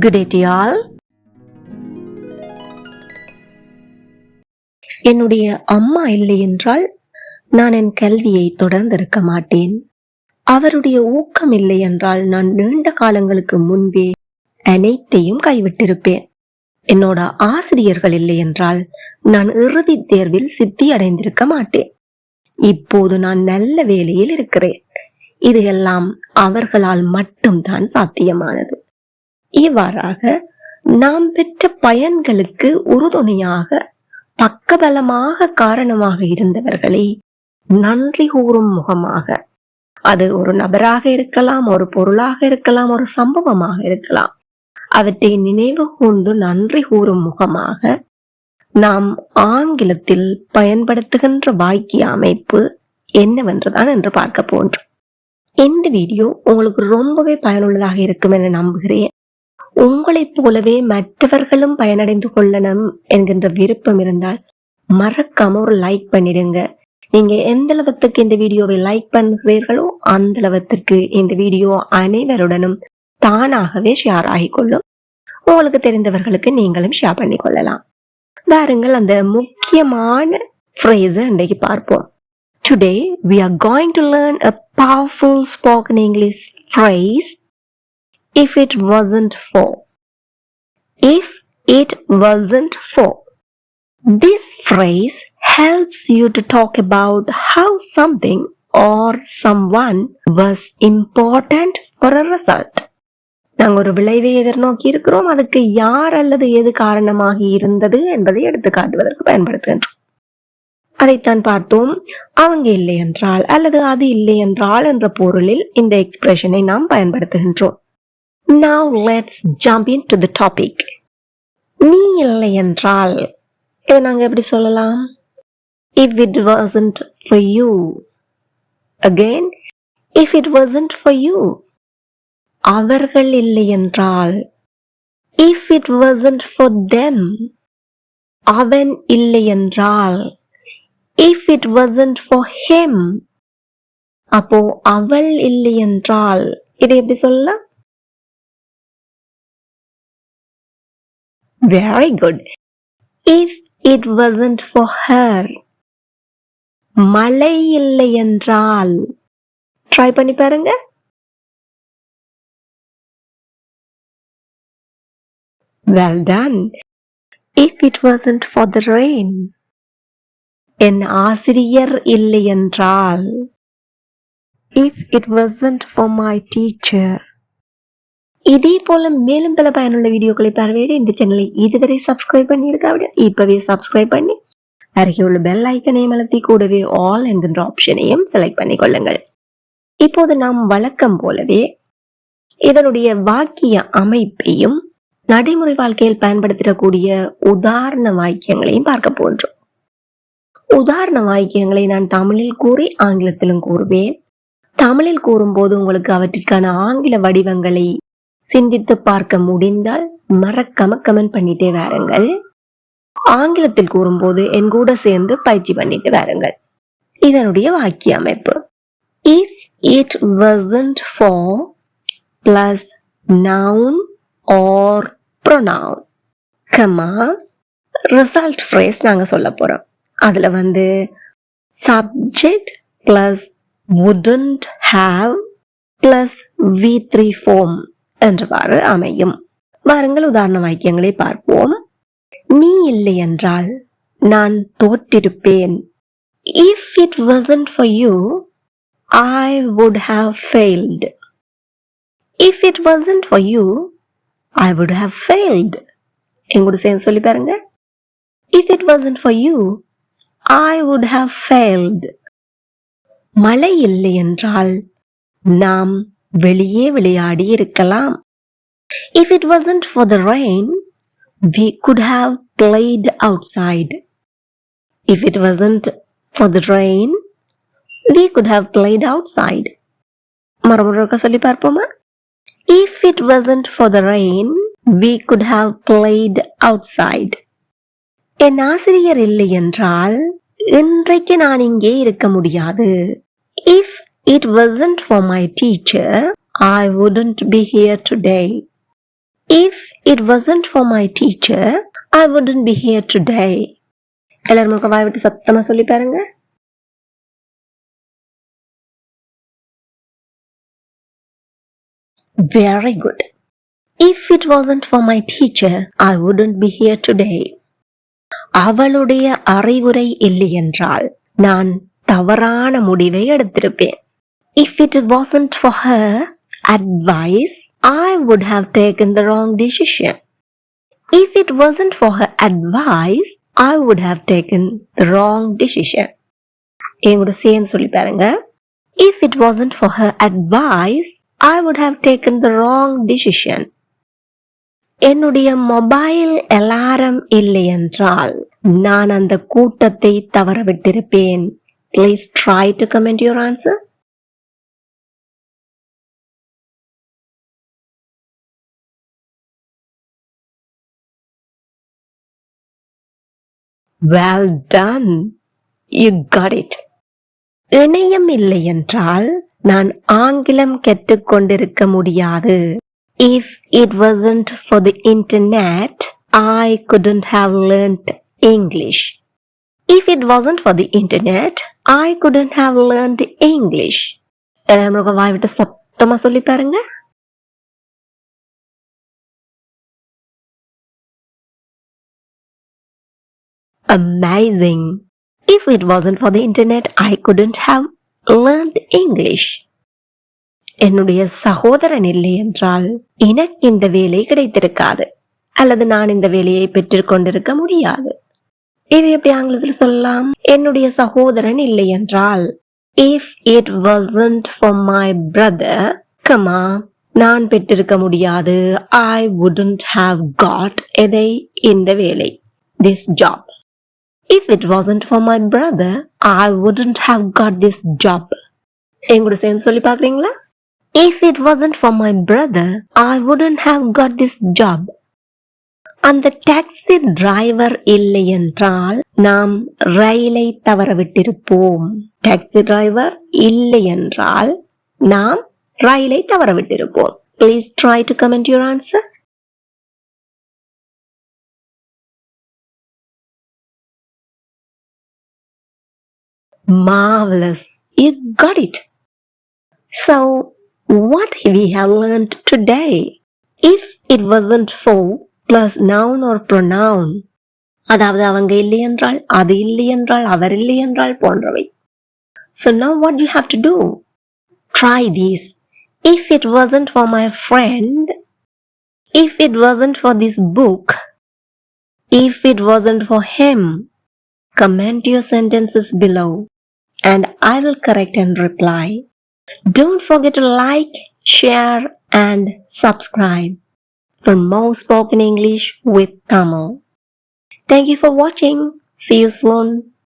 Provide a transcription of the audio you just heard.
Good day to all. என்னுடைய அம்மா இல்லை என்றால் நான் என் கல்வியை தொடர்ந்திருக்க மாட்டேன். அவருடைய ஊக்கம் இல்லை என்றால் நான் நீண்ட காலங்களுக்கு முன்பே அனைத்தையும் கைவிட்டிருப்பேன். என்னோட ஆசிரியர்கள் இல்லை என்றால் நான் இறுதி தேர்வில் சித்தி அடைந்திருக்க மாட்டேன். இப்போது நான் நல்ல வேலையில் இருக்கிறேன். இது எல்லாம் அவர்களால் மட்டும்தான் சாத்தியமானது. இவ்வாறாக நாம் பெற்ற பயன்களுக்கு உறுதுணையாக பக்கபலமாக காரணமாக இருந்தவர்களை நன்றி கூறும் முகமாக, அது ஒரு நபராக இருக்கலாம், ஒரு பொருளாக இருக்கலாம், ஒரு சம்பவமாக இருக்கலாம், அவற்றை நினைவு கூர்ந்து நன்றி கூறும் முகமாக நாம் ஆங்கிலத்தில் பயன்படுத்துகின்ற வாக்கிய அமைப்பு என்னவென்றுதான் என்று பார்க்க போன்றோம். இந்த வீடியோ உங்களுக்கு ரொம்பவே பயனுள்ளதாக இருக்கும் என நம்புகிறேன். உங்களைப் போலவே மற்றவர்களும் பயனடைந்து கொள்ளணும் என்கின்ற விருப்பம் இருந்தால் மறக்காம ஒரு லைக் பண்ணிடுங்க. நீங்க எந்த அளவுக்கு இந்த வீடியோவை லைக் பண்ணுகிறீர்களோ அந்த அளவுக்கு இந்த வீடியோ அனைவருடனும் தானாகவே ஷேர் ஆகிக்கொள்ளும். உங்களுக்கு தெரிந்தவர்களுக்கு நீங்களும் ஷேர் பண்ணி கொள்ளலாம். பாருங்கள், அந்த முக்கியமான phrase இன்றைக்கு பார்ப்போம். Today we are going to learn a powerful spoken English phrase, if it wasn't for. If it wasn't for. This phrase helps you to talk about how something or someone was important for a result. நாங்கள் ஒரு விளைவை எதிர்நோக்கி இருக்கிறோம், அதுக்கு யார் அல்லது எது காரணமாக இருந்தது என்பதை எடுத்து காட்டுவதற்கு பயன்படுத்துகின்றோம். அதைத்தான் பார்த்தோம். அவங்க இல்லை என்றால் அல்லது அது இல்லை என்றால் என்ற பொருளில் இந்த எக்ஸ்பிரஷனை நாம் பயன்படுத்துகின்றோம். Now let's jump into the topic. நீ இல்லை என்றால் இதை நாங்க எப்படி சொல்லலாம்? If it wasn't for you. Again, if it wasn't for you. அவர்கள் இல்லை என்றால். If it wasn't for them. அவன் இல்லை என்றால். If it wasn't for him. அப்போ அவள் இல்லை என்றால் இதை எப்படி சொல்லலாம்? Very good. If it wasn't for her. மழை இல்லை என்றால். ட்ரை பண்ணி பாருங்க. Well done. If it wasn't for the rain. என் ஆசிரியர் இல்லை என்றால். If it wasn't for my teacher. இதே போல மேலும் பல பயனுள்ள வீடியோக்களை பார்வையிட இந்த சேனலை இதுவரை சப்ஸ்கிரைப் பண்ணியிருக்காவிட இப்பவே சப்ஸ்கிரைப் பண்ணி அருகே உள்ள பெல் ஐக்கனையும் அழுத்தி கூடவே ஆல் என்கின்ற ஆப்ஷனையும் செலக்ட் பண்ணி கொள்ளுங்கள். இப்போது நாம் வழக்கம் போலவே இதனுடைய வாக்கிய அமைப்பையும் நடைமுறை வாழ்க்கையில் பயன்படுத்தக்கூடிய உதாரண வாக்கியங்களையும் பார்க்க போன்றோம். உதாரண வாக்கியங்களை நான் தமிழில் கூறி ஆங்கிலத்திலும் கூறுவேன். தமிழில் கூறும்போது உங்களுக்கு அவற்றிற்கான ஆங்கில வடிவங்களை சிந்தித்து பார்க்க முடிந்தால் மறக்காம கமெண்ட் பண்ணிட்டே வாருங்கள். ஆங்கிலத்தில் கூறும்போது என் கூட சேர்ந்து பயிற்சி பண்ணிட்டு வாருங்கள். இதனுடைய வாக்கிய அமைப்பு: If it wasn't for plus noun or pronoun, result phrase நாங்க சொல்ல போறோம். அதுல subject plus wouldn't have plus V3 form என்றவாறு அமையும். வாருங்கள் உதாரண வாக்கியங்களை பார்ப்போம். நீ இல்லை என்றால் நான் தோற்றிருப்பேன். If it wasn't for you, I would have failed. If it wasn't for you, I would have failed. எங்கூட சேர்ந்து சொல்லி பாருங்க. If it wasn't for you, I would have failed. மழை இல்லை என்றால் நாம் வெளியே விளையாடி இருக்கலாம். If it wasn't for the rain, we could have played outside. If it wasn't for the rain, we could have played outside. மறுமுறை சொல்லி பார்ப்போமா? If it wasn't for the rain, we could have played outside. என் ஆசிரியர் இல்லை என்றால் இன்றைக்கு நான் இங்கே இருக்க முடியாது. If it wasn't for my teacher, I wouldn't be here today. If it wasn't for my teacher, I wouldn't be here today. எல்லாரும் வாய் விட்டு சத்தமா சொல்லி பாருங்க. Very good. If it wasn't for my teacher, I wouldn't be here today. அவளுடைய அறிவுரை இல்லை என்றால் நான் தவறான முடிவை எடுத்திருப்பேன். If it wasn't for her advice, I would have taken the wrong decision. If it wasn't for her advice, I would have taken the wrong decision. எங்கூட சேர்ந்து சொல்லி பாருங்க. If it wasn't for her advice, I would have taken the wrong decision. என்னுடைய mobile alarm இல்லை என்றால் நான் அந்த கூட்டத்தை தவற விட்டிருப்பேன். Please try to comment your answer. Well done. You got it. இணையம் இல்லை என்றால் நான் ஆங்கிலம் கற்றுக்கொண்டிருக்க முடியாது. If it wasn't for the internet, I couldn't have learnt English. If it wasn't for the internet, I couldn't have learned English. எல்லாரும் வாய் விட்டு சத்தமா சொல்லி பாருங்க. Amazing. If it wasn't for the internet, I couldn't have learned English. என்னுடைய சகோதரன் இல்லை என்றால் எனக்கு இந்த வேலை கிடைத்திருக்காது அல்லது நான் இந்த வேலையை பெற்றுக் கொண்டிருக்க முடியாது. இது எப்படி ஆங்கிலத்தில் சொல்லலாம்? என்னுடைய சகோதரன் இல்லை என்றால் if it wasn't for my brother, நான் பெற்றிருக்க முடியாது. I wouldn't have got எதை இந்த வேலை, this job. If it wasn't for my brother, I wouldn't have got this job. எங்கூட சேர்ந்து சொல்லி பாக்குறீங்களா? If it wasn't for my brother, I wouldn't have got this job. அந்த டாக்ஸி டிரைவர் இல்லை என்றால் நாம் ரயிலை தவற விட்டிருப்போம். டாக்ஸி டிரைவர் இல்லை என்றால் நாம் ரயிலை தவற விட்டிருப்போம். Please try to comment your answer. Marvelous. You got it. So, what we have learned today? If it wasn't for plus noun or pronoun, அதாவது அவங்க இல்லை என்றால், அது இல்லை என்றால், அவர் இல்லை என்றால் போன்றவை. So now what you have to do? Try these. If it wasn't for my friend, if it wasn't for this book, if it wasn't for him, comment your sentences below and I will correct and reply. Don't forget to like, share and subscribe for more spoken English with Tamil. Thank you for watching. See you soon.